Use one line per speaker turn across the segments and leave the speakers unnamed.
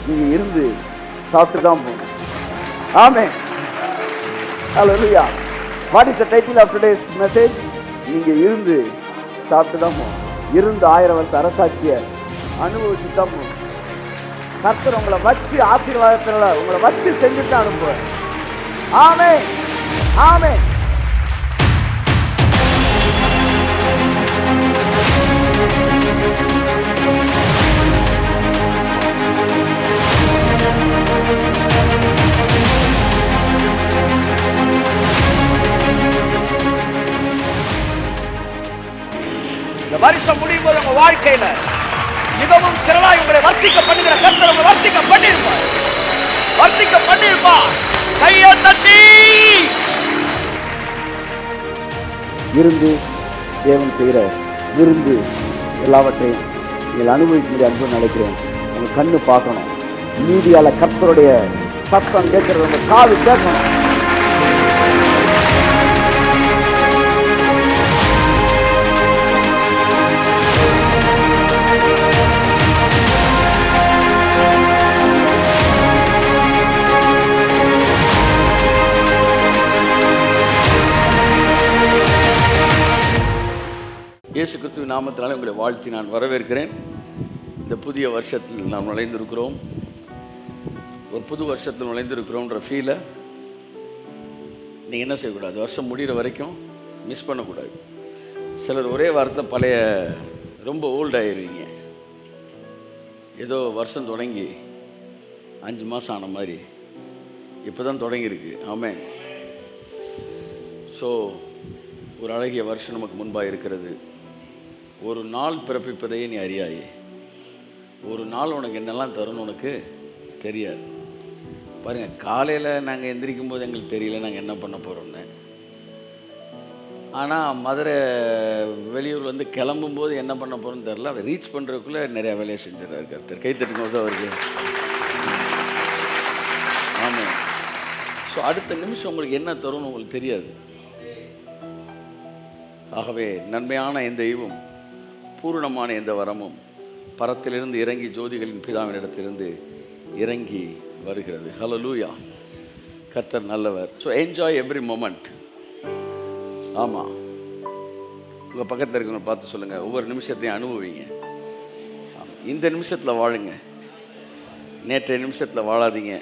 நீங்க இருந்து சாப்பிட்டு தான் போகணும். Amen. Hallelujah. What is the title of today's message? நீங்க இருந்து சாப்பிட்டு தான் போகணும். இருந்து 1000 வருஷ அரசாட்சிய அனுபவிச்சு தான் போகணும். கர்த்தர் உங்களை வச்சு ஆசீர்வாதத்தினால உங்களை வச்சு செஞ்சுட்டு தான் அனுப்புவார். ஆமென். ஆமென். இந்த வருஷம் முடியும் போது உங்க வாழ்க்கையில மிகவும் திரளாய் உங்களை வர்த்திக்க பண்ணுகிற கர்த்தர் உங்களை வர்த்திக்க பண்ணிருப்பார். வர்த்திக்க பண்ணிருப்பார். கையை தட்டி இருந்து தேவன் செய்கிற விருந்து எல்லாவற்றையும் நீங்கள் அனுபவிக்க அன்பு நினைக்கிறேன். உங்க கண்ணு பார்க்கணும். மீதியால கர்த்தருடைய சத்தம் கேட்கறது உங்க காது கேட்கணும். இயேசு கிறிஸ்துவின் நாமத்தினாலே உங்களை வாழ்த்தி நான் வரவேற்கிறேன். இந்த புதிய வருஷத்தில் நாம் நுழைந்திருக்கிறோம். ஒரு புது வருஷத்தில் நுழைந்திருக்கிறோன்ற ஃபீலை நீங்கள் என்ன செய்யக்கூடாது, வருஷம் முடிகிற வரைக்கும் மிஸ் பண்ணக்கூடாது. சிலர் ஒரே வாரத்தில் பழைய ரொம்ப ஓல்டாகிடுவீங்க. ஏதோ வருஷம் தொடங்கி 5 மாதம் ஆன மாதிரி இப்போ தான் தொடங்கியிருக்கு. ஆமென். ஸோ ஒரு அழகிய வருஷம் நமக்கு முன்பாக இருக்கிறது. ஒரு நாள் பிறப்பிப்பதையே நீ அறியாயே. ஒரு நாள் உனக்கு என்னெல்லாம் தரும்னு உனக்கு தெரியாது. பாருங்கள், காலையில் நாங்கள் எந்திரிக்கும் போது எங்களுக்கு தெரியல நாங்கள் என்ன பண்ண போகிறோம்னு. ஆனால் மதுரை வெளியூர் வந்து கிளம்பும்போது என்ன பண்ண போகிறோன்னு தெரில. அதை ரீச் பண்ணுறதுக்குள்ளே நிறையா வேலையை செஞ்சிடறாரு கர்த்தர். கை தட்டுக்கும் போது அவருக்கு. ஆமாம். ஸோ அடுத்த நிமிஷம் உங்களுக்கு என்ன தரும்னு உங்களுக்கு தெரியாது. ஆகவே நன்மையான எந்த ஈவும் பூரணமான எந்த வரமும் பரத்திலிருந்து இறங்கி ஜோதிகளின் பிதாவின் இடத்திலிருந்து இறங்கி வருகிறது. ஹல்லேலூயா. கர்த்தர் நல்லவர். So enjoy every moment. ஆமாம், உங்கள் பக்கத்தில் இருக்கிறவங்க பார்த்து சொல்லுங்கள், ஒவ்வொரு நிமிஷத்தையும் அனுபவிங்க. இந்த நிமிஷத்தில் வாழுங்க. நேற்றைய நிமிஷத்தில் வாழாதீங்க.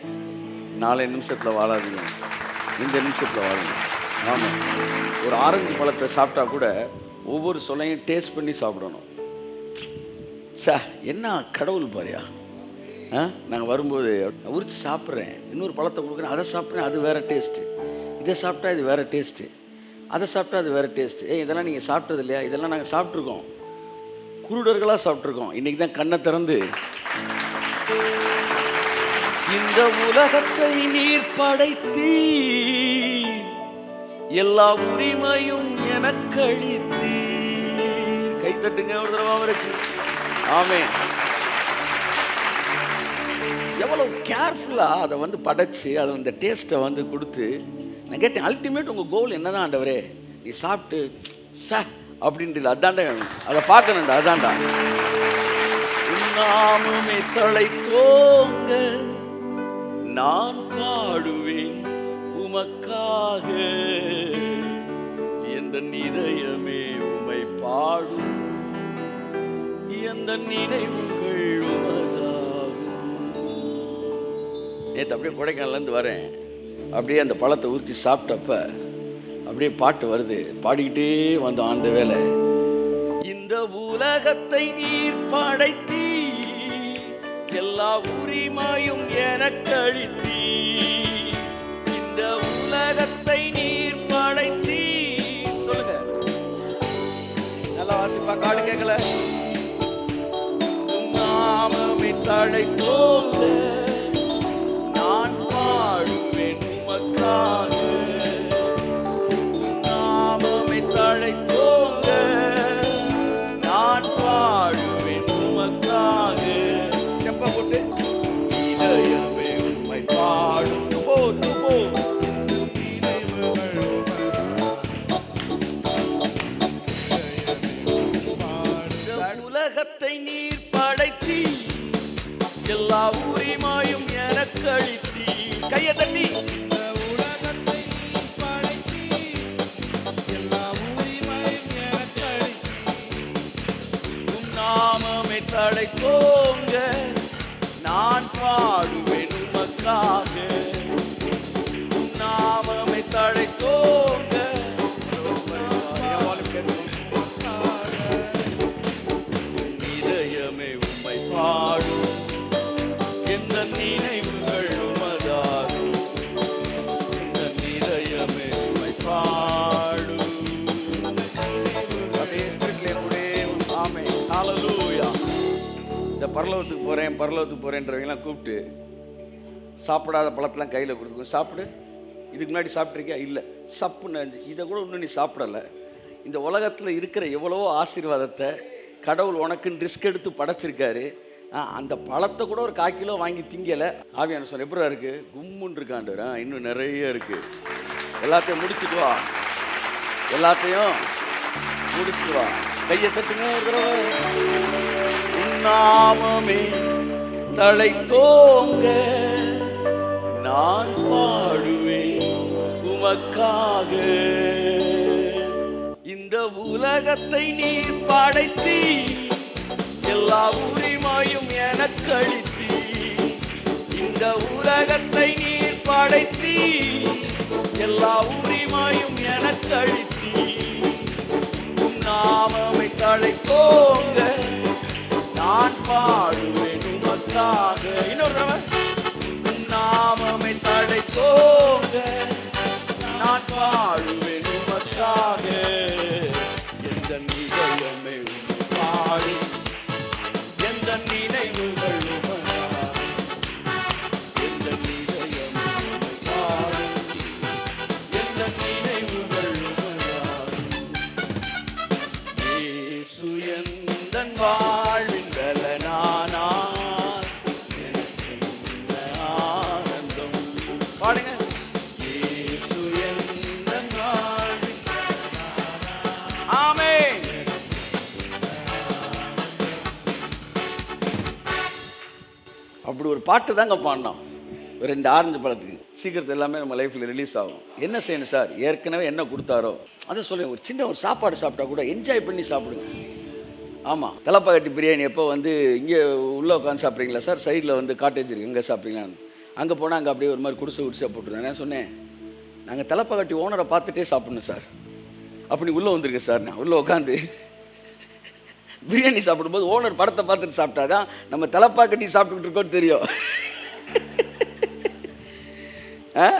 நாளைய நிமிஷத்தில் வாழாதீங்க. இந்த நிமிஷத்தில் வாழுங்க. ஆமாம். ஒரு ஆரஞ்சு பழத்தை சாப்பிட்டா கூட ஒவ்வொரு சொல்லையும் டேஸ்ட் பண்ணி சாப்பிடணும். என்ன கடவுள் பாரியா. நாங்கள் வரும்போது உரிச்சு சாப்பிட்றேன், இன்னொரு பழத்தை கொடுக்குறேன், அதை சாப்பிட்றேன், அது வேறு டேஸ்ட்டு, இதை சாப்பிட்டா இது வேறு டேஸ்ட்டு, அதை சாப்பிட்டா அது வேறு டேஸ்ட்டு. இதெல்லாம் நீங்கள் சாப்பிட்டது இல்லையா? இதெல்லாம் நாங்கள் சாப்பிட்ருக்கோம். குருடர்களாக சாப்பிட்ருக்கோம். இன்றைக்கி தான் கண்ணை திறந்து இந்த உலகத்தை நீர் படைத்தீ, எல்லா உரிமையும் எனக்கு அளித்தீ. கை தட்டுங்க ஒரு தடவை அவருக்கு. ஆமென். எவ்வளவு கேர்ஃபுல்லாக அதை வந்து படைச்சு அதை அந்த டேஸ்ட்டை வந்து கொடுத்து. நான் கேட்டேன், அல்டிமேட் உங்கள் கோல் என்னதான் ஆண்டவரே? நீ சாப்பிட்டு அப்படின்ட்டு அதாண்டா, அதை பார்க்கணுண்டா, அதாண்டா. நாமுமே தழைத்தோங்க நான் பாடுவேன் உமக்காக, எந்த இதயமே உமை பாடும், எந்த நினைவுகள் உமதாகும். நேற்று அப்படியே கொடைக்கானலேருந்து வரேன். அப்படியே அந்த பழத்தை ஊற்றி சாப்பிட்டப்ப அப்படியே பாட்டு வருது. பாடிக்கிட்டே வந்தோம் அந்த வேலை. இந்த உலகத்தை நீர் படைத்தீ, எல்லா உரிமையும் எனக்கு அளித்தீ. இந்த உலகத்தை நீர் படைத்தீ. சொல்லுங்க, நல்லா வாசிப்பா, காடு கேட்கல. நாமமே தழைத்தோங்க நான் பாடுவேன் உமக்காக, நாமமே தழைத்தோங்க நான் பாடுவேன் உமக்காக. செப்ப போட்டு இதயமே உம்மை பாடும். உலகத்தை நீர் படைத்தீ, எல்லா உரிமை எனக்களித்தி. கையை தட்டி நாமமே தழைத்தோங்க, நான் பாடுவேன் உமக்காக. நாமமே தழைத்தோங்க, இதயமே உம்மை பாடும், எந்த நினைவுகள் உமதாகும். எந்த இதயமே உம்மை பாடும். ஆமென், ஹல்லேலூயா. இந்த பரலோகத்துக்கு போகிறேன்றவங்களாம் கூப்பிட்டு சாப்பிடாத பழத்தெல்லாம் கையில் கொடுத்துக்கோ, சாப்பிடு. இதுக்கு முன்னாடி சாப்பிட்ருக்கியா? இல்லை. சப்புன்னு இதை கூட இன்னும் நீ சாப்பிடலை. இந்த உலகத்தில் இருக்கிற எவ்வளவோ ஆசீர்வாதத்தை கடவுள் உனக்குன்னு ரிஸ்க் எடுத்து படைச்சிருக்காரு. அந்த பழத்தை கூட ஒரு 1/4 கிலோ வாங்கி திங்கலை. ஆவியான சொல்ல எப்படா இருக்குது? கும்முன்னு இருக்காண்டவர். இன்னும் நிறைய இருக்குது. எல்லாத்தையும் முடிச்சுட்டு வா, எல்லாத்தையும் முடிச்சுட்டு வா. கையை தட்டுங்க ஒரு தடவை. நாமமே தழைத்தோங்க, நான் பாடுவேன் உமக்காக. இந்த உலகத்தை நீ படைத்தி, எல்லா உரிமையும் எனக்களித்தி. இந்த உலகத்தை நீ படைத்தி, எல்லா உரிமையும் எனக்களித்தி. நாமமே தழைத்தோங்க, நான் பாடுவேன் உமக்காக. இன்னொரு நாமமே தழைத்தோங்க, நான் பாடுவேன் உமக்காக. எந்த நினைவுமே பாடும், எந்த நினைவுகள் உமதாகும். எந்த நினைவுமே பாடும், எந்த நினைவுகள் உமதாகும். இயேசு எந்தன் வாழ்வின் பலனானார், எனக்கு இந்த ஆனந்தம். பாடுங்க. இயேசு எந்தன் வாழ்வின் பலனானார். ஆமென். அப்படி ஒரு பாட்டு தாங்க பாடினோம். 2 ஆரஞ்சு பழத்துக்கு சீக்கிரத்தில் எல்லாமே நம்ம லைஃப்பில் ரிலீஸ் ஆகும். என்ன செய்யணும் சார்? ஏற்கனவே என்ன கொடுத்தாரோ அதை சொல்லுங்கள். ஒரு சின்ன ஒரு சாப்பாடு சாப்பிட்டா கூட என்ஜாய் பண்ணி சாப்பிடுங்க. ஆமாம், தலப்பாக்கட்டி பிரியாணி எப்போ வந்து இங்கே உள்ளே உட்காந்து சாப்பிட்றீங்களா சார்? சைடில் வந்து காட்டேஜ் இருக்குது, இங்கே சாப்பிட்றீங்களான்னு. அங்கே போனால் அங்கே அப்படியே ஒரு மாதிரி குடிசை போட்டுருந்தேன். நான் சொன்னேன், நாங்கள் தலப்பாக்கட்டி ஓனரை பார்த்துட்டே சாப்பிட்ணும் சார். அப்படி உள்ளே வந்திருக்கேன் சார். நான் உள்ளே உட்காந்து பிரியாணி சாப்பிடும்போது ஓனர் படத்தை பார்த்துட்டு சாப்பிட்டாதான் நம்ம தலப்பாக்கட்டி சாப்பிட்டுக்கிட்டு இருக்கோன்னு தெரியும்.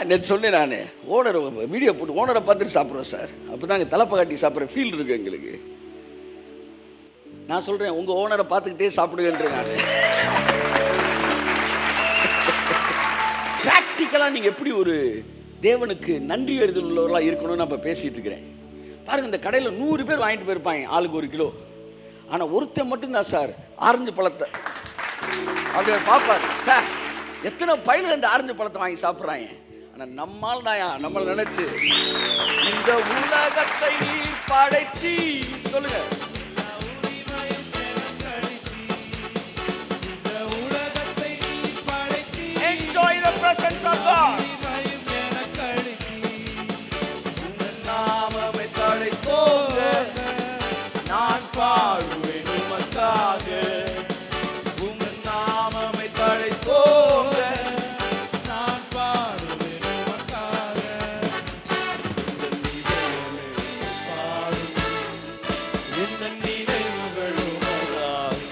நேற்று சொன்னேன் நான், ஓனர் வீடியோ போட்டு ஓனரை பார்த்துட்டு சாப்பிட்றோம் சார். அப்போ தான் அங்கே தலப்பாக்கட்டி சாப்பிட்ற ஃபீல் இருக்குது எங்களுக்கு. நான் சொல்கிறேன், உங்கள் ஓனரை பார்த்துக்கிட்டே சாப்பிடுங்கன்ற. நான் ப்ராக்டிக்கலாக நீங்கள் எப்படி ஒரு தேவனுக்கு நன்றி அறிதல் உள்ளவர்களாக இருக்கணும்னு நான் இப்போ பேசிகிட்டு இருக்கிறேன். பாருங்கள், இந்த கடையில் 100 பேர் வாங்கிட்டு போயிருப்பாங்க, ஆளுக்கு 1 கிலோ. ஆனால் ஒருத்தன் மட்டும்தான் சார் ஆரஞ்சு பழத்தை அதை பார்ப்பார். சார் எத்தனை பையில இந்த ஆரஞ்சு பழத்தை வாங்கி சாப்பிட்றாங்க. ஆனால் நம்மால் தான் நம்மளை நினைச்சு இந்த உலகத்தை படைச்சி சொல்லுங்க. Enjoy the presence of God. நாமமே தழைத்தோங்க, நான் பாடுவேன் உமக்காக. உங்கள் நாமமே தழைத்தோங்க, நான் பாடுவேன் உமக்காக. இந்த நினைவுகள் உமதாகும்.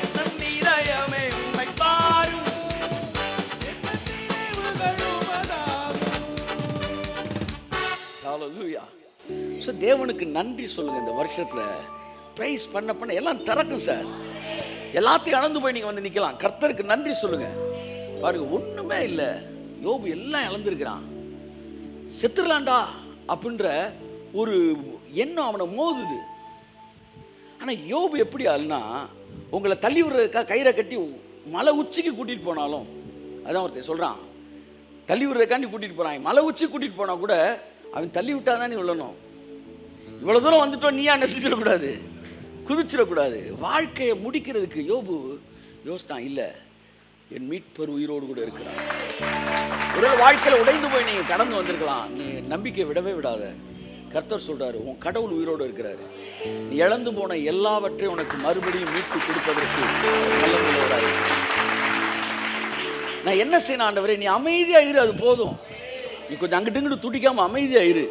இந்த இதயமே உம்மை பாடும், இந்த நினைவுகள் உமதாகும். ஹல்லேலூயா. ஸோ தேவனுக்கு நன்றி சொல்லுங்கள். இந்த வருஷத்தில் ப்ரைஸ் பண்ண எல்லாம் திறக்கும் சார். எல்லாத்தையும் இழந்து போய் நீங்கள் வந்து நிற்கலாம். கர்த்தருக்கு நன்றி சொல்லுங்கள். பாருங்க, ஒன்றுமே இல்லை. யோபு எல்லாம் இழந்திருக்கிறான். செத்துடலாண்டா அப்படின்ற ஒரு எண்ணம் அவனை மோதுது. ஆனால் யோபு எப்படி ஆளுனா, உங்களை தள்ளி விடுறதுக்காக கயிறை கட்டி மலை உச்சிக்கு கூட்டிகிட்டு போனாலும், அதான் ஒருத்தர் சொல்கிறான், தள்ளி விடுறதுக்காண்டி கூட்டிகிட்டு போகிறான். மலை உச்சி கூட்டிகிட்டு போனால் கூட அவன் தள்ளி விட்டா தான் நீ விழணும். இவ்வளோ தூரம் வந்துட்டோம், நீயா குதிச்சிடக்கூடாது. வாழ்க்கையை முடிக்கிறதுக்கு யோபு யோசித்தான். இல்லை, என் மீட்பர் உயிரோடு கூட இருக்கிறார். ஒரு வாழ்க்கையில் உடைந்து போய் நீங்க கடந்து வந்திருக்கலாம். நீ நம்பிக்கை விடவே விடாத. கர்த்தர் சொல்றாரு, உன் கடவுள் உயிரோடு இருக்கிறாரு. நீ இழந்து போன எல்லாவற்றையும் உனக்கு மறுபடியும் மீட்டு கொடுப்பதற்கு நல்லவராய். நான் என்ன செய்யணும் ஆண்டவரே? நீ அமைதியா இரு, அது போதும். நீ கொஞ்சம் அங்கிட்டு இங்கிட்டு துடிக்காம அமைதியா இரு.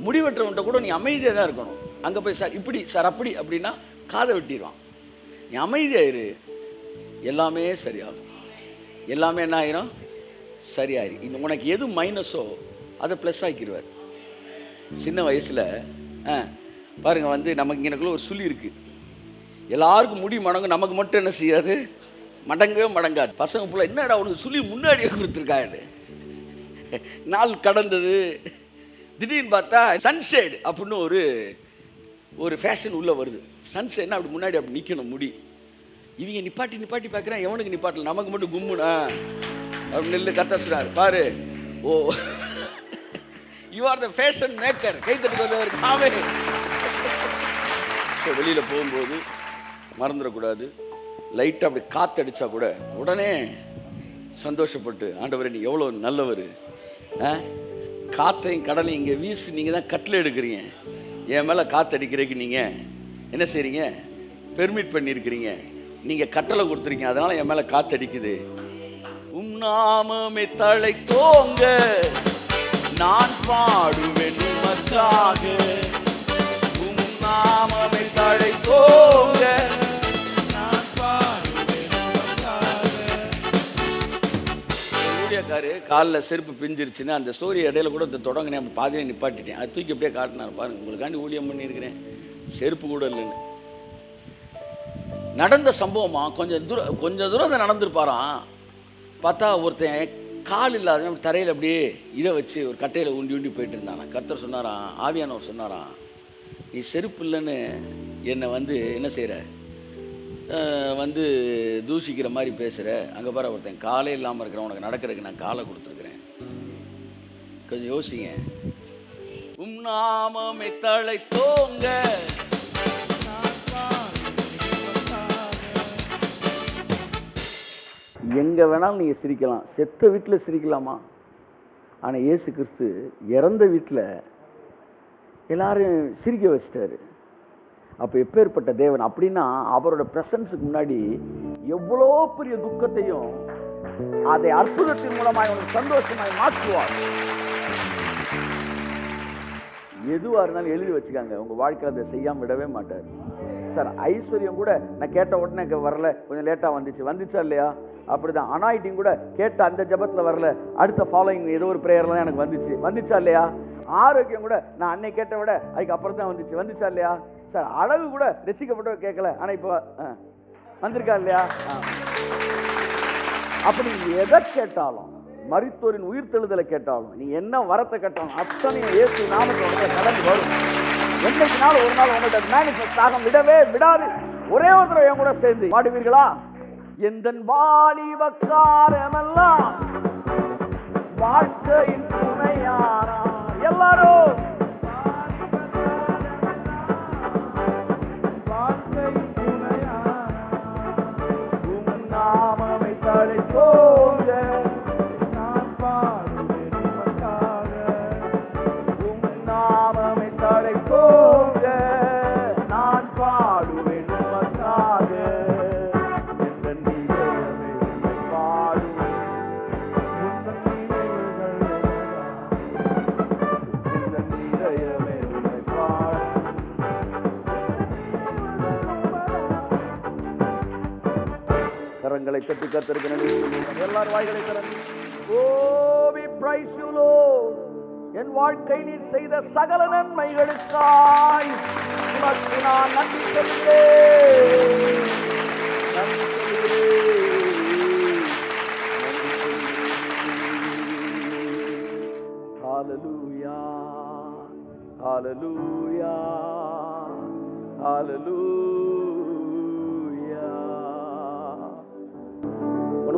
முடிவெற்றவன்ட்ட கூட நீ அமைதியா தான் இருக்கணும். அங்க போய் சார் இப்படி சார் அப்படி அப்படின்னா காதை வெட்டிடுவான். நீ அமைதியா இரு, எல்லாமே சரியாகும். எல்லாமே என்ன ஆயிரும்? சரியாயிரும். இன்னும் உனக்கு எது மைனஸோ அதை ப்ளஸ் ஆக்கிடுவார். சின்ன வயசில் பாருங்கள் நமக்கு எனக்குள்ள ஒரு சுழி இருக்குது. எல்லாருக்கும் முடி மடங்கும், நமக்கு மட்டும் என்ன செய்யாது? மடங்கவே மடங்காது. பசங்க போல என்னடா உனக்கு சுழி முன்னாடியே கொடுத்துருக்காரு. நாள் கடந்தது, திடீர்னு பார்த்தா சன்ஷேடு அப்படின்னு ஒரு ஃபேஷன் உள்ளே வருது. சன்ஷேட்னா அப்படி முன்னாடி அப்படி நிற்கணும் முடி. இவங்க நிப்பாட்டி பார்க்குறேன், எவனுக்கு நிப்பாட்டல, நமக்கு மட்டும் கும்முனா அப்படி நெல்லு கத்த சொல்றாரு. பாரு, oh you are the fashion maker. கைத்தட்டு காவே. வெளியில் போகும்போது மறந்துடக்கூடாது. லைட்டாக அப்படி காற்றடிச்சா கூட உடனே சந்தோஷப்பட்டு, ஆண்டவரே நீ எவ்வளோ நல்லவர், காற்றையும் கடலையும் இங்கே வீசி நீங்கள் தான் கட்டில் எடுக்கிறீங்க, என் மேலே காற்றடிக்கிறதுக்கு நீங்கள் என்ன செய்கிறீங்க? பெர்மிட் பண்ணியிருக்கிறீங்க, நீங்கள் கட்டளை கொடுத்துருக்கீங்க, அதனால் என் மேலே காற்றடிக்குது. நாமமே தழைத்தோங்க, நான் பாடுவேன் உமக்காக. நாமமே தழைத்தோங்க, நான் பாடுவேன் உமக்காக. ஊழியக்காரு காலில் செருப்பு பிஞ்சிருச்சுன்னு அந்த ஸ்டோரி இடையில கூட தொடங்கினேன், பாதியில நிப்பாட்டிட்டேன். அது தூக்கி அப்படியே காட்டினார். பாருங்க, உங்களுக்காண்டி ஊழியம் பண்ணியிருக்கிறேன், செருப்பு கூட இல்லைன்னு. நடந்த சம்பவமா கொஞ்சம் தூரம் அதை நடந்திருப்பாராம். பார்த்தா ஒருத்தன் கால் இல்லாத தரையில் அப்படியே இதை வச்சு ஒரு கட்டையில் உண்டி போயிட்டு இருந்தானா. கர்த்தர் சொன்னாராம், ஆவியானவர் சொன்னாராம், நீ செருப்பு இல்லைன்னு என்னை என்ன செய்கிற, தூஷிக்கிற மாதிரி பேசுகிற. அங்கே பாரு, ஒருத்தன் காலே இல்லாமல் இருக்கிறேன், உனக்கு நடக்கிறதுக்கு நான் காலை கொடுத்துருக்குறேன். கொஞ்சம் யோசிங்க. நாமமே தழைத்தோங்க, எங்கே வேணாலும் நீங்கள் சிரிக்கலாம். செத்த வீட்டில் சிரிக்கலாமா? ஆனால் இயேசு கிறிஸ்து இறந்த வீட்டில் எல்லாரும் சிரிக்க வச்சிட்டாரு. அப்போ எப்பேற்பட்ட தேவன் அப்படின்னா, அவரோட பிரசன்ஸுக்கு முன்னாடி எவ்வளோ பெரிய துக்கத்தையும் அதை அற்புதத்தின் மூலமாக அவனுக்கு சந்தோஷமாய் மாற்றுவார். எதுவாக இருந்தாலும் எழுதி வச்சுக்காங்க, உங்கள் வாழ்க்கை அதை செய்யாமல் விடவே மாட்டார். சார் ஐஸ்வர்யம் கூட நான் கேட்ட உடனே வரல, கொஞ்சம் லேட்டாக வந்துச்சா இல்லையா? அப்படிதான் அனாயிட்டிங் கூட கேட்ட அந்த ஜபத்தில் வரல, அடுத்த ஃபாலோயிங் ஏதோ ஒரு ப்ரேயர்லாம் எனக்கு வந்துச்சா இல்லையா? ஆரோக்கியம் கூட நான் அன்னை கேட்ட விட அதுக்கு அப்புறம் தான் வந்துச்சா இல்லையா? சார் அழகு கூட ரசிக்கப்பட்ட கேட்கல, ஆனால் இப்போ வந்திருக்கா இல்லையா? அப்படி எதை கேட்டாலும், மரித்தோரின் உயிர்த்தெழுதலை கேட்டாலும், நீ என்ன வரத்தை கேட்டாலும் அத்தனையும் இயேசு நாமத்தோட கடந்து வரும். என்னைக்கு நாள் ஒரு நாள் உங்கள்கிட்ட மேனிஃபெஸ்ட் ஆக விடவே விடாது. ஒரே ஒரு தடவை என் கூட சேர்ந்து பாடுவீர்களா? எந்தன் வாலிப காலமெல்லாம் வாழ்க்கையின் துணையாரா. எல்லாரும் வாழ்க்கையின் துணையாரா, உம் நாமமே தழைத்தோங்க, நான் பாடுவேன் உமக்காக. உம் நாமமே தழைத்தோங்க, நான் பாடுவேன் உமக்காக. கரங்களை தட்டி கர்த்தருக்கு நன்றி சொல்லுங்கள். எல்லாரும் வாய்களை திறந்து, ஓ we praise you Lord, என் வாழ்க்கை நீர் செய்த சகல நன்மைகளுக்காய் உமக்கு நான் நன்றி சொல்கிறேன். ஹalleluya ஹalleluya ஹalleluya.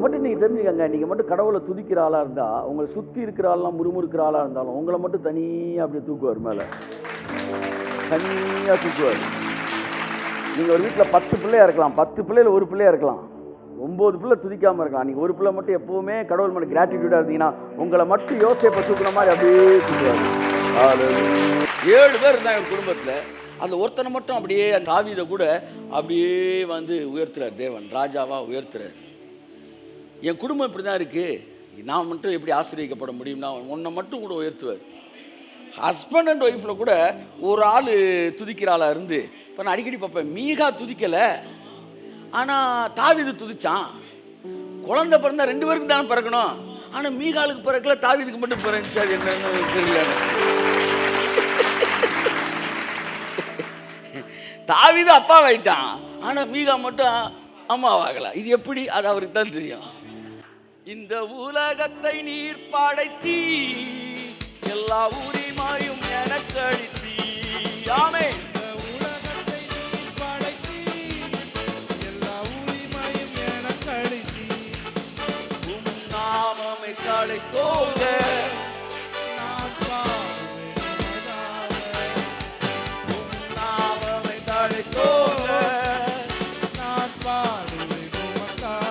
மட்டும் நீங்கள் தெரிஞ்சுக்கங்க, நீங்கள் மட்டும் கடவுளை துதிக்கிற ஆளாக இருந்தால், உங்களை சுற்றி இருக்கிற ஆள்லாம் முறுமுறுக்கிற ஆளாக இருந்தாலும் உங்களை மட்டும் தனியாக அப்படியே தூக்குவார், மேலே தனியாக தூக்குவார். நீங்கள் ஒரு வீட்டில் 10 பிள்ளையாக இருக்கலாம், 10 பிள்ளையில் ஒரு பிள்ளையாக இருக்கலாம். 9 பிள்ளை துதிக்காமல் இருக்கான். நீங்கள் ஒரு பிள்ளை மட்டும் எப்போவுமே கடவுள் மேலே கிராட்டிடியூடாக இருந்தீங்கன்னா உங்களை மட்டும் யோசேப்பை தூக்குற மாதிரி அப்படியே தூக்குவாங்க. 7 பேர் இருந்தாங்க என் குடும்பத்தில். அந்த ஒருத்தனை மட்டும் அப்படியே அந்த தாவீதை கூட அப்படியே வந்து உயர்த்துறார் தேவன், ராஜாவாக உயர்த்துறார். என் குடும்பம் இப்படி தான் இருக்குது. நான் மட்டும் எப்படி ஆசீர்வதிக்கப்பட முடியும்னா உன்னை மட்டும் கூட உயர்த்துவார். ஹஸ்பண்ட் அண்ட் ஒய்ஃபில் கூட ஒரு ஆள் துதிக்கிற ஆளாக இருந்து இப்போ நான் அடிக்கடி பார்ப்பேன், மீகா துதிக்கலை ஆனால் தாவீது துதிச்சான். குழந்தை பிறந்தா 2 பேருக்கு தானே பிறக்கணும், ஆனால் மீகாலுக்கு பிறக்கல, தாவீதுக்கு மட்டும் பிறந்துச்சு. அது என்னன்னு தெரியல. தாவீது அப்பாவாயிட்டான், ஆனால் மீகா மட்டும் அம்மாவாகல. இது எப்படி? அது அவருக்கு தான் தெரியும். இந்த உலகத்தை நீர் படைத்தீ, எல்லா உரிமையும் எனக்கு அளித்தீ. ஆமென்.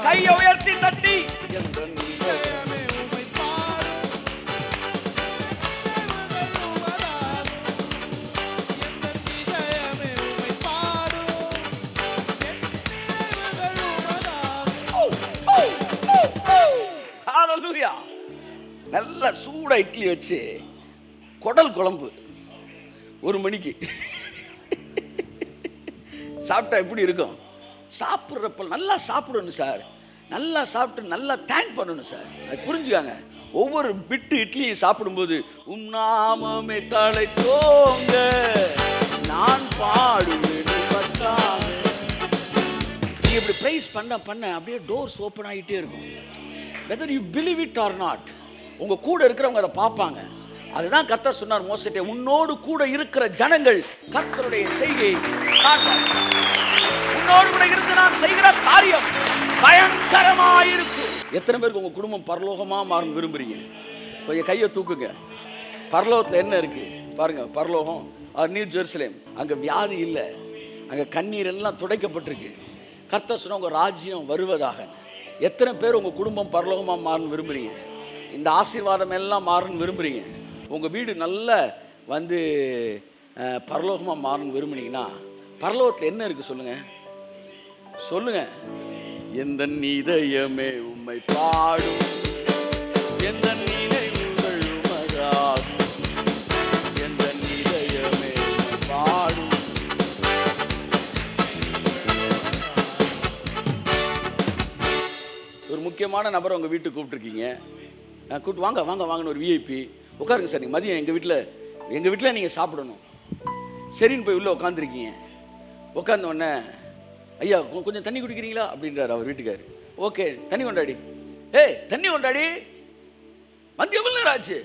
கையை உயர்த்தி தட்டி நல்ல சூடா இட்லி வச்சு குடல் குழம்பு 1 மணிக்கு சாப்பிட்டா எப்படி இருக்கும்? சாப்பிட்றப்ப நல்லா சாப்பிடணும் சார், நல்லா சாப்பிட்டு நல்லா தேங்க் பண்ணணும் சார். அது புரிஞ்சுக்காங்க. ஒவ்வொரு பிட்டு இட்லியை சாப்பிடும்போது நாமமே தழைத்தோங்க நான் பாடுவேன். நீ இப்படி பிரைஸ் பண்ண பண்ண அப்படியே டோர்ஸ் ஓப்பன் ஆகிட்டே இருக்கும். whether you believe it or not, உங்க கூட இருக்கிறவங்க அதை பார்ப்பாங்க. அதுதான் கர்த்தர் சொன்னார் மோசேட்டே, உன்னோடு கூட இருக்கிற ஜனங்கள் கர்த்தருடைய செய்கையை காண்பார்கள். உன்னோடு கூட இருந்து நான் செய்கிற காரியம் பயங்கரமாயிருக்கும். எத்தனை பேருக்கு உங்க குடும்பம் பரலோகமா மாறும் விரும்புறீங்க? கொஞ்சம் கையை தூக்குங்க. பரலோகத்தில் என்ன இருக்கு பாருங்க. பரலோகம் நியூ ஜெருசலேம். அங்க வியாதி இல்லை, அங்க கண்ணீர் எல்லாம் துடைக்கப்பட்டிருக்கு. கர்த்தர் சொன்ன உங்க ராஜ்யம் வருவதாக. எத்தனை பேர் உங்க குடும்பம் பரலோகமா மாறும் விரும்புறீங்க? இந்த ஆசீர்வாதம் எல்லாம் மாறணும் விரும்புகிறீங்க? உங்கள் வீடு நல்ல வந்து பரலோகமாக மாறணும் விரும்புனீங்கன்னா பரலோகத்தில் என்ன இருக்குது சொல்லுங்கள், சொல்லுங்கள். எந்த இதயமே உம்மை பாடும், எந்த நினைவுகள் உமதாகும், எந்த இதயமே உம்மை பாடும். ஒரு முக்கியமான நபரை உங்கள் வீட்டுக்கு கூப்பிட்டுருக்கீங்க. கூப்பிட்டு வாங்க வாங்க வாங்கன்னு ஒரு விஐபி. உட்காருங்க சார், நீங்கள் மதியம் எங்கள் வீட்டில் நீங்கள் சாப்பிடணும். சரின்னு போய் உள்ளே உட்காந்துருக்கீங்க. உட்காந்த உடனே ஐயா கொஞ்சம் தண்ணி குடிக்கிறீங்களா அப்படின்றார் அவர் வீட்டுக்காரு. ஓகே தண்ணி கொண்டாடி. தண்ணி கொண்டாடி. மதியம் எவ்வளோ நேரம் ஆச்சு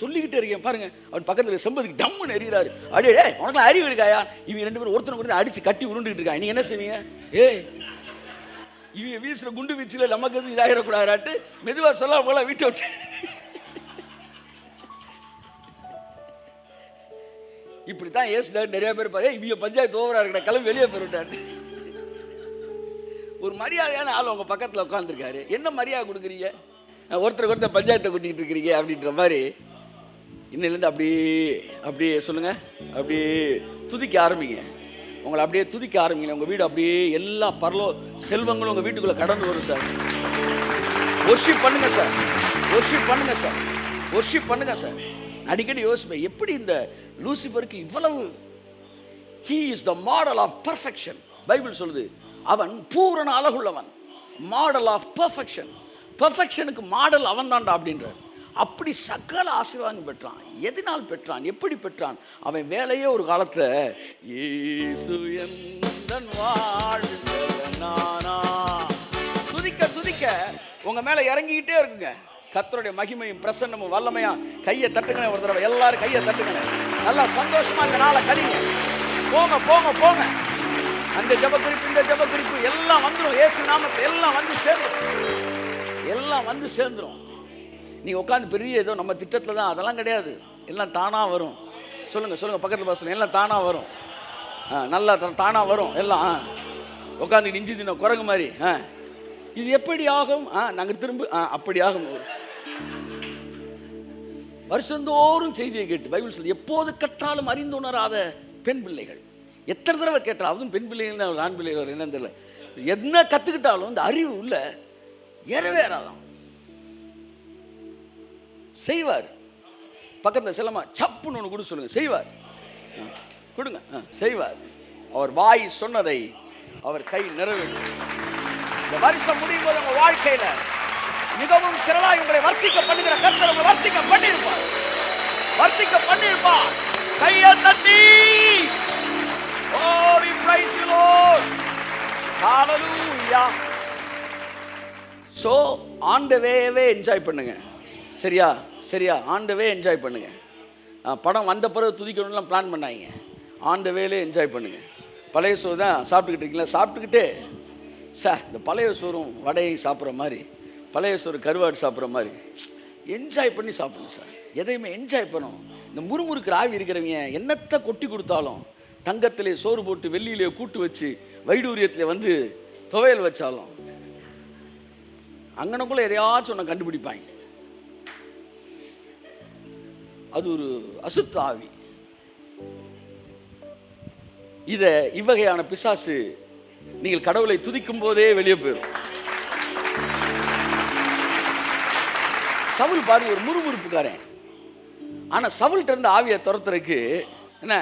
சொல்லிக்கிட்டே இருக்கேன் பாருங்க. அவன் பக்கத்தில் செம்பதுக்கு டம்முன்னு எறிகிறாரு. அடியே உனக்குலாம் அறிவு இருக்காயா? இவங்க 2 பேரும் ஒருத்தனை கூட அடித்து கட்டி உருண்டுகிட்டு இருக்காங்க. நீங்கள் என்ன செய்வீங்க? இவங்க வீசுற குண்டு வீச்சில் நமக்கு எதுவும் இதாகிடக்கூடாதாட்டு மெதுவாக சொல்ல போல வீட்டை விட்டு. இப்படித்தான் ஏசுனார். நிறைய பேர் பாரு இவங்க பஞ்சாயத்து ஓவரா இருக்கிற கிளம்பி வெளியே போயிட்டாரு. ஒரு மரியாதையான ஆள் உங்க பக்கத்தில் உட்காந்துருக்காரு. என்ன மரியாதை கொடுக்குறீங்க? ஒருத்தருக்கு ஒருத்தர் பஞ்சாயத்தை கூட்டிகிட்டு இருக்கிறீங்க அப்படின்ற மாதிரி. இன்னிலேருந்து அப்படியே சொல்லுங்க, அப்படியே துதிக்க ஆரம்பிங்க. உங்களை அப்படியே துதிக்க ஆரம்பிங்க. உங்கள் வீடு அப்படியே எல்லா செல்வங்களும் உங்கள் வீட்டுக்குள்ளே கடந்து வரும் சார். ஒர்ஷிப் பண்ணுங்க சார், ஒர்ஷிப் பண்ணுங்க சார், ஒர்ஷிப் பண்ணுங்க சார். அடிக்கடி யோசிப்பேன், எப்படி இந்த லூசிபருக்கு இவ்வளவு. he is the model of perfection. Bible சொல்லுது அவன் பூரண அழகுள்ளவன், மாடல் ஆஃப் பெர்ஃபெக்ஷன். பெர்ஃபெக்ஷனுக்கு மாடல் அவன் தான்டா அப்படின்றார். அப்படி சகல ஆசீர்வாதம் பெற்றான். எதனால் பெற்றான்? எப்படி பெற்றான்? அவன் வேலையே ஒரு காலத்துல துதிக்க துதிக்க உங்க மேல இறங்கிக்கிட்டே இருக்குங்க. கர்த்தருடைய மகிமையும் பிரசன்னமும் வல்லமையா. கையை தட்டுங்க ஒரு தடவை, எல்லாரும் கையை தட்டுங்க. நல்லா சந்தோஷமா இந்த நாளை கழிங்க. போங்க போங்க போங்க. அந்த ஜெபக்குறிப்பு இந்த ஜெபக்குறிப்பு எல்லாம் வந்துடும். இயேசு நாமத்தில் எல்லாம் வந்து சேர்ந்துடும், எல்லாம் வந்து சேர்ந்துடும். நீங்கள் உட்காந்து பெரிய ஏதோ நம்ம திட்டத்தில் தான், அதெல்லாம் கிடையாது. எல்லாம் தானாக வரும். சொல்லுங்கள் பக்கத்தில் பேசணும். எல்லாம் தானாக வரும். நல்லா தானாக வரும். எல்லாம் உட்காந்துக்கிட்டு இஞ்சி தின்ன குரங்கு மாதிரி இது எப்படி ஆகும்? நாங்கள் திரும்ப அப்படி ஆகும். வருஷந்தோறும் செய்தியை கேட்டு பைபிள் சொல்லி எப்போது கற்றாலும் அறிந்து உணராத பெண் பிள்ளைகள். எத்தனை தடவை கேட்டாலும், அதுவும் பெண் பிள்ளைகள் ஆண் பிள்ளைகள் என்னன்னு தெரியல, என்ன கற்றுக்கிட்டாலும் இந்த அறிவு உள்ள ஏறவேறாதான். செய்வார். பக்கத்தில் செல்லமா சப்புன்னு ஒன்று கூட சொல்லுங்க, செய்வார். கொடுங்க, செய்வார். அவர் வாய் சொன்னதை அவர் கை நிறைவேற்றும். இந்த வருஷம் முடியும் போது உங்க வாழ்க்கையில மிகவும் திரளாய் உங்களை வர்த்திக்க பண்ணுகிற கர்த்தர் உங்களை வர்த்திக்க பண்ணியிருப்பார். வர்த்திக்க பண்ணியிருப்பார். கையை தட்டி oh we praise you Lord, hallelujah. so on the way enjoy பண்ணுங்க. சரியா சரியா ஆன் த வே என்ஜாய் பண்ணுங்க. படம் வந்த பிறகு துதிக்கணும்லாம் பிளான் பண்ணாங்க. ஆன் த வேலே என்ஜாய் பண்ணுங்க. பழைய சோறு தான் சாப்பிட்டுக்கிட்டு இருக்கீங்களா? சாப்பிட்டுக்கிட்டே இந்த பழைய சோறும் வடையும் சாப்பிட்ற மாதிரி, பழைய சோறு கருவாடு சாப்பிட்ற மாதிரி என்ஜாய் பண்ணி சாப்பிடுங்க சார். எதையுமே என்ஜாய் பண்ணணும். இந்த முறுமுறுக்கிற ஆவி இருக்கிறவங்க என்னத்தை கொட்டி கொடுத்தாலும், தங்கத்திலே சோறு போட்டு வெள்ளியிலே கூட்டு வச்சு வைடூரியத்திலே வந்து துவையல் வச்சாலும் அங்கனக்குள்ள எதையாச்சும் ஒன்று கண்டுபிடிப்பாங்க. அது ஒரு அசுத்த ஆவி. இவ்வகையான பிசாசு நீங்கள் கடவுளை துதிக்கும் போதே வெளியே போயிடும். சவுல் பாருங்க, ஒரு முறுமுறுப்புக்காரன். ஆனா சவுல்கிட்ட இருந்து ஆவியை துரத்துறதுக்கு என்ன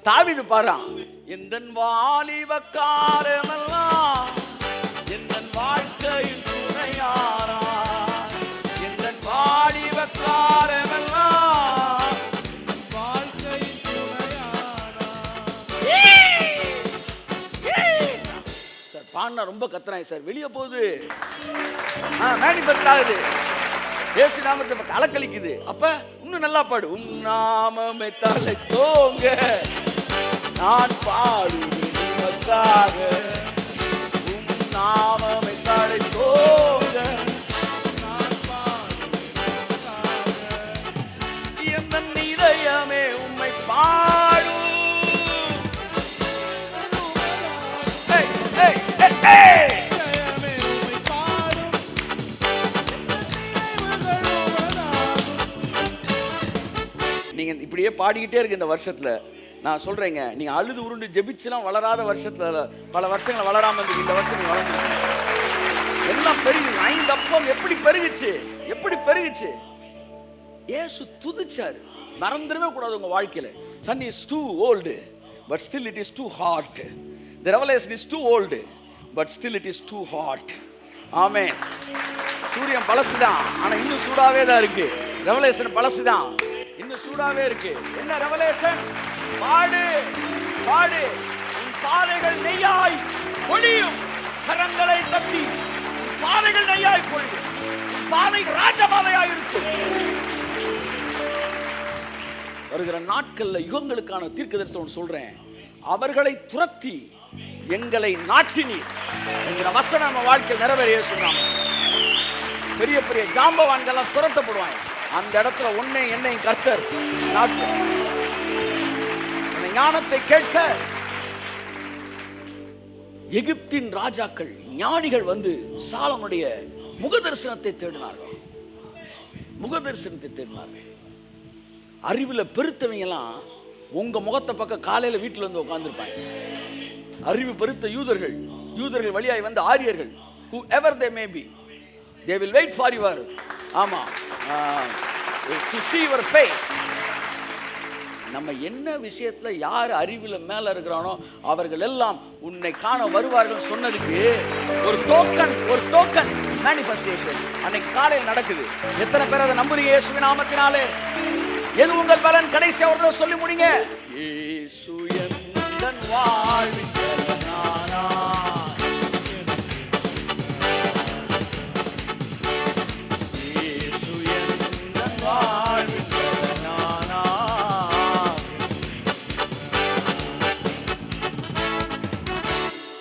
தாவீது பாறான், எந்தன் வாலிப காலமெல்லாம் எந்தன் வாழ்க்கையின் துணையாரா, எந்தன் வாலிப காலமெல்லாம் வாழ்க்கையின் துணையாரா. சார் பாடினா ரொம்ப கத்துறாங்க சார், வெளியே போகுது, மேனிபெஸ்ட் ஆகுது, ஏசு நாமத்தை அலக்கழிக்குது. அப்ப இன்னும் நல்லா பாடு. உன் நாமமே தலை தோங்க நான் பாடுவதற்காக, உன் நாமமே தலை தோங்க நான் பாடுவதற்காக, என் இதயமே உம்மை பாடும். நீங்க இப்படியே பாடிக்கிட்டே இருக்கு இந்த வருஷத்துல. நான் சொல்றேங்க, நீங்க அழுது உருண்டு ஜெபிச்சுலாம் வளராத வருஷத்துல பல வருஷங்கள் வளராம இருக்கு. இந்த வருஷம் நீ வளர்ந்து எல்லாம் பெருகு. 5 அப்பம் எப்படி பெருகுச்சு, எப்படி பெருகுச்சு. இயேசு துதிச்சாரு. மறந்துடவே கூடாது உங்க வாழ்க்கையில. Sun is too old but still it is too hot. The revelation is too old but still it is too hot. ஆமென். சூரியன் பழசுதான், ஆனா இன்னும் சூடாவே தான் இருக்கு. ரெவலேஷன் பழசுதான், இன்னும் சூடாவே இருக்கு. என்ன ரெவலேஷன்? பாடு பாடு. உன் பாதைகள் நெய்யாய் பொழியும். கரங்களை தட்டி பாதைகள் நெய்யாய் பொழியும். பாதை ராஜபாதையாய் இருக்கும். வருகிற நாட்கள்ல யுகங்களுக்கான தீர்க்கதரிசனம் சொல்றேன். அவர்களை துரத்தி எங்களை நாட்டினீர் என்கிற வசனம் நம்ம வாழ்க்கை நிறைவேறிய சொன்னாங்க. பெரிய பெரிய ஜாம்பவான்கள் துரத்தப்படுவாங்க. அந்த இடத்துல உன்னை என்னை கர்த்தர் நாட்டு. ஞானத்தை கேட்க எகிப்தின் ராஜாக்கள் ஞானிகள் வந்து சாலமுடைய முகதரிசனத்தை தேடினார்கள். முகதரிசனத்தை தேடினார்கள். அறிவுல பெருத்தவங்க எல்லாம் உங்க முகத்தை பக்கம் காலையில வீட்டுல வந்து உட்கார்ந்துருப்பாங்க. அறிவு பெருத்த யூதர்கள் வழியாய் வந்த ஆரியர்கள், whoever they may be, they will wait for your to see your face. நம்ம என்ன விஷயத்துல யார் அறிவுல மேல இருக்கிறானோ அவர்கள் எல்லாம் உன்னை காண வருவார்கள் சொன்னதுக்கு ஒரு டோக்கன் மேனிஃபெஸ்டேஷன் அன்னைக்கு காலையில் நடக்குது. எத்தனை பேர் அதை நம்புறீங்க? இயேசுவின் நாமத்தினாலே. எது உங்கள் பலன்? கடைசி அவர்கள் சொல்லி முடிங்க. இயேசு என் வாழ்வில்